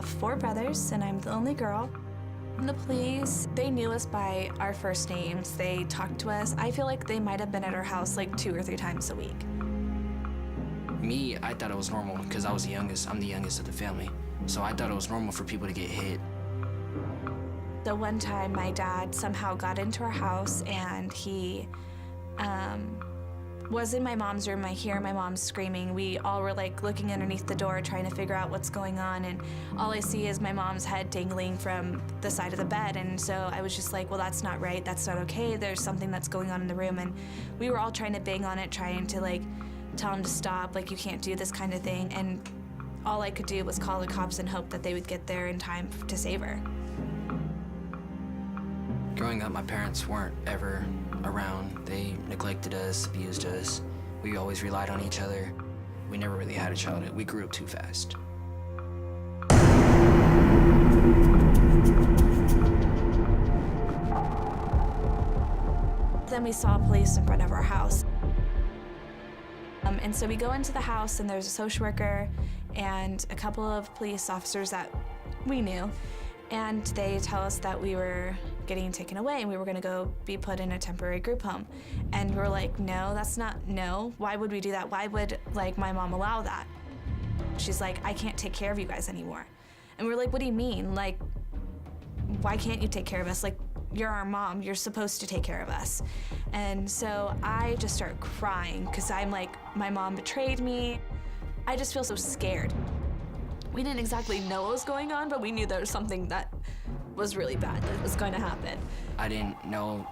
4 brothers, and I'm the only girl. The police, they knew us by our first names. They talked to us. I feel like they might have been at our house like 2 or 3 times a week. Me, I thought it was normal because I was the youngest. I'm the youngest of the family. So I thought it was normal for people to get hit. The one time my dad somehow got into our house and he was in my mom's room. I hear my mom screaming. We all were like looking underneath the door trying to figure out what's going on, and all I see is my mom's head dangling from the side of the bed. And so I was just like, well, that's not right, that's not okay, there's something that's going on in the room. And we were all trying to bang on it, trying to like tell him to stop, like you can't do this kind of thing. And all I could do was call the cops and hope that they would get there in time to save her. Growing up, my parents weren't ever around. They neglected us, abused us. We always relied on each other. We never really had a childhood. We grew up too fast. Then we saw police in front of our house. And so we go into the house and there's a social worker and a couple of police officers that we knew. And they tell us that we were getting taken away and we were gonna go be put in a temporary group home. And we're like, no, no, why would we do that? Why would like my mom allow that? She's like, I can't take care of you guys anymore. And we're like, what do you mean? Like, why can't you take care of us? Like, you're our mom, you're supposed to take care of us. And so I just start crying because I'm like, my mom betrayed me. I just feel so scared. We didn't exactly know what was going on, but we knew there was something that was really bad that was going to happen. I didn't know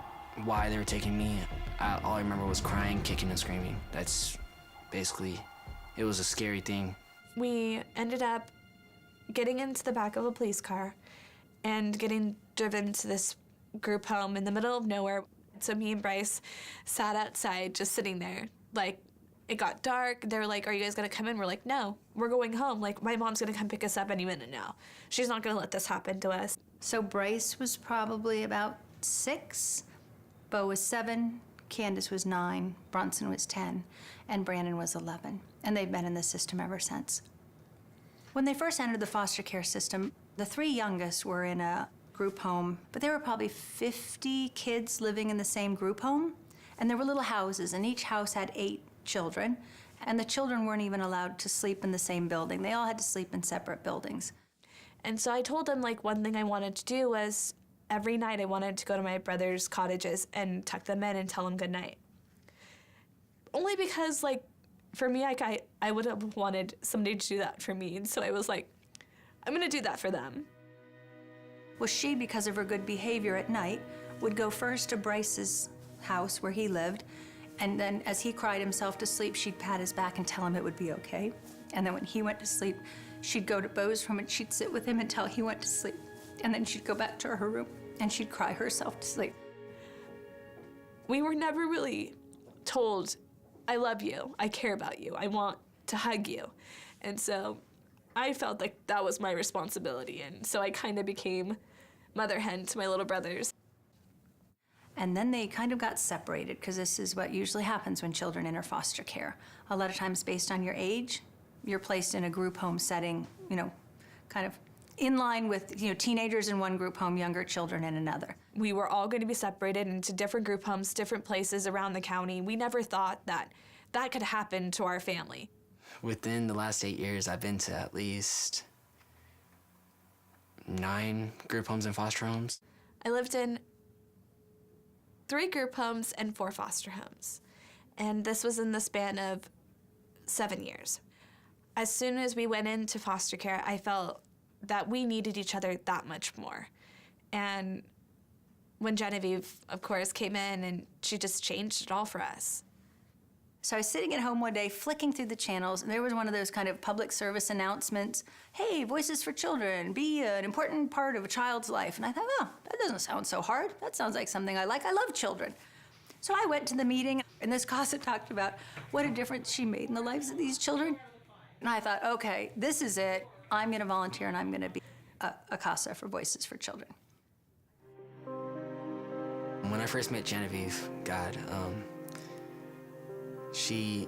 why they were taking me. All I remember was crying, kicking, and screaming. That's basically, it was a scary thing. We ended up getting into the back of a police car and getting driven to this group home in the middle of nowhere. So me and Bryce sat outside just sitting there. Like, it got dark. They were like, are you guys gonna come in? We're like, no, we're going home. Like, my mom's gonna come pick us up any minute now. She's not gonna let this happen to us. So Bryce was probably about 6, Bo was 7, Candace was 9, Bronson was 10, and Brandon was 11. And they've been in the system ever since. When they first entered the foster care system, the 3 youngest were in a group home, but there were probably 50 kids living in the same group home. And there were little houses, and each house had 8 children, and the children weren't even allowed to sleep in the same building. They all had to sleep in separate buildings. And so I told them, like, one thing I wanted to do was every night I wanted to go to my brother's cottages and tuck them in and tell them goodnight. Only because, like, for me, like, I would have wanted somebody to do that for me. And so I was like, I'm gonna do that for them. Well, she, because of her good behavior at night, would go first to Bryce's house where he lived, and then as he cried himself to sleep, she'd pat his back and tell him it would be okay. And then when he went to sleep, she'd go to Bo's room and she'd sit with him until he went to sleep. And then she'd go back to her room and she'd cry herself to sleep. We were never really told, I love you, I care about you, I want to hug you. And so I felt like that was my responsibility. And so I kind of became mother hen to my little brothers. And then they kind of got separated, because this is what usually happens when children enter foster care. A lot of times based on your age, you're placed in a group home setting, you know, kind of in line with, you know, teenagers in one group home, younger children in another. We were all going to be separated into different group homes, different places around the county. We never thought that that could happen to our family. Within the last 8 years, I've been to at least 9 group homes and foster homes. I lived in 3 group homes and 4 foster homes. And this was in the span of 7 years. As soon as we went into foster care, I felt that we needed each other that much more. And when Genevieve, of course, came in, and she just changed it all for us. So I was sitting at home one day, flicking through the channels, and there was one of those kind of public service announcements. Hey, Voices for Children, be an important part of a child's life. And I thought, oh, that doesn't sound so hard. That sounds like something I like. I love children. So I went to the meeting, and this CASA talked about what a difference she made in the lives of these children. And I thought, okay, this is it. I'm gonna volunteer, and I'm gonna be a CASA for Voices for Children. When I first met Genevieve, God, she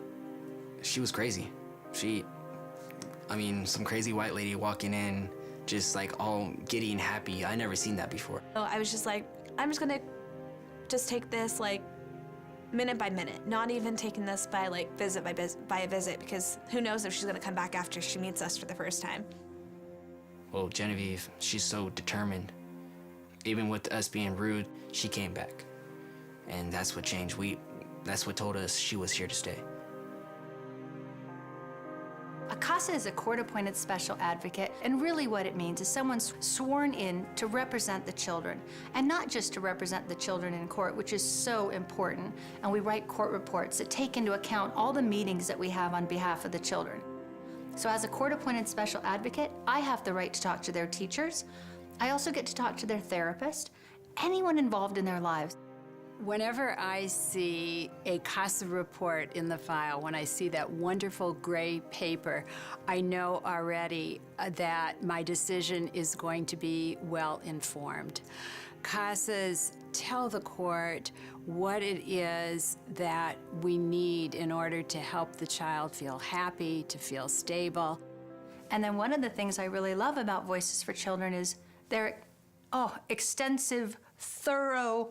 was crazy. Some crazy white lady walking in just like all giddy and happy. I never seen that before. So I was just like, I'm just gonna just take this like minute by minute, not even taking this by like visit by visit, because who knows if she's gonna come back after she meets us for the first time. Well, Genevieve, she's so determined. Even with us being rude, she came back. And that's what changed. That's what told us she was here to stay. A CASA is a court-appointed special advocate, and really what it means is someone sworn in to represent the children, and not just to represent the children in court, which is so important, and we write court reports that take into account all the meetings that we have on behalf of the children. So as a court-appointed special advocate, I have the right to talk to their teachers. I also get to talk to their therapist, anyone involved in their lives. Whenever I see a CASA report in the file, when I see that wonderful gray paper, I know already that my decision is going to be well informed. CASAs tell the court what it is that we need in order to help the child feel happy, to feel stable. And then one of the things I really love about Voices for Children is their extensive, thorough,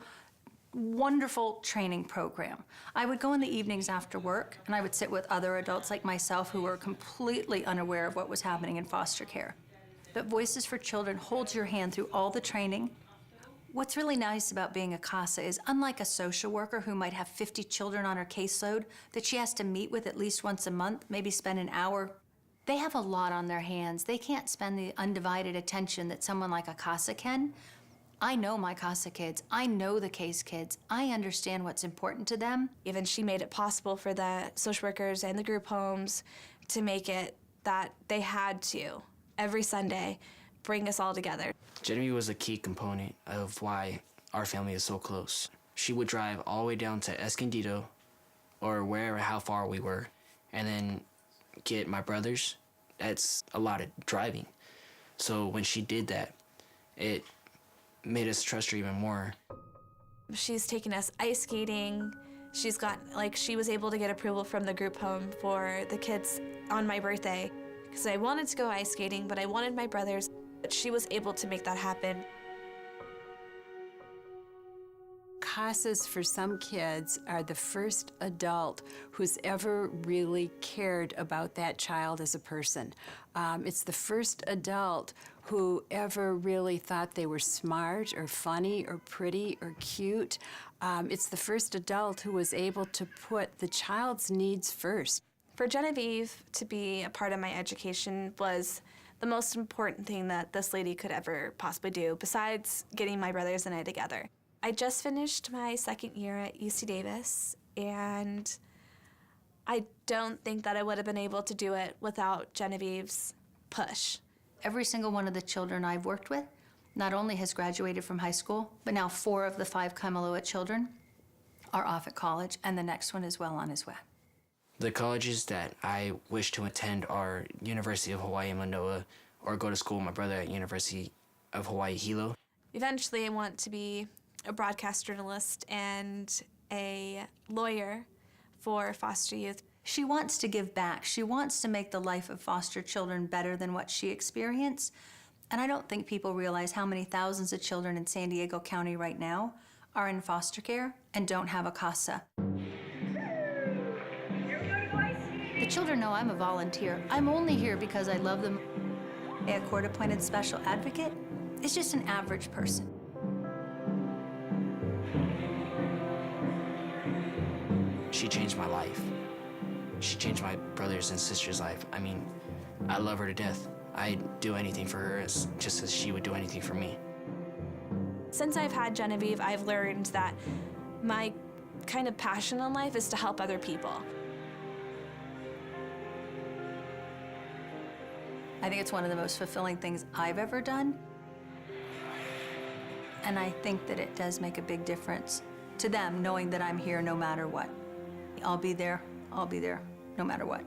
wonderful training program. I would go in the evenings after work, and I would sit with other adults like myself who were completely unaware of what was happening in foster care. But Voices for Children holds your hand through all the training. What's really nice about being a CASA is, unlike a social worker who might have 50 children on her caseload that she has to meet with at least once a month, maybe spend an hour, they have a lot on their hands. They can't spend the undivided attention that someone like a CASA can. I know my CASA kids. I know the case kids. I understand what's important to them. Even she made it possible for the social workers and the group homes to make it that they had to, every Sunday, bring us all together. Genevieve was a key component of why our family is so close. She would drive all the way down to Escondido or wherever, how far we were, and then get my brothers. That's a lot of driving. So when she did that, it made us trust her even more. She's taken us ice skating. She was able to get approval from the group home for the kids on my birthday, because I wanted to go ice skating, but I wanted my brothers. But she was able to make that happen. CASAs for some kids are the first adult who's ever really cared about that child as a person. It's the first adult who ever really thought they were smart or funny or pretty or cute. It's the first adult who was able to put the child's needs first. For Genevieve to be a part of my education was the most important thing that this lady could ever possibly do, besides getting my brothers and I together. I just finished my second year at UC Davis, and I don't think that I would have been able to do it without Genevieve's push. Every single one of the children I've worked with not only has graduated from high school, but now 4 of the 5 Kaimaloa children are off at college, and the next one is well on his way. The colleges that I wish to attend are University of Hawaii Manoa, or go to school with my brother at University of Hawaii Hilo. Eventually, I want to be a broadcast journalist and a lawyer for foster youth. She wants to give back. She wants to make the life of foster children better than what she experienced. And I don't think people realize how many thousands of children in San Diego County right now are in foster care and don't have a CASA. The children know I'm a volunteer. I'm only here because I love them. A court-appointed special advocate is just an average person. She changed my life. She changed my brother's and sister's life. I mean, I love her to death. I'd do anything for her just as she would do anything for me. Since I've had Genevieve, I've learned that my kind of passion in life is to help other people. I think it's one of the most fulfilling things I've ever done. And I think that it does make a big difference to them, knowing that I'm here no matter what. I'll be there no matter what.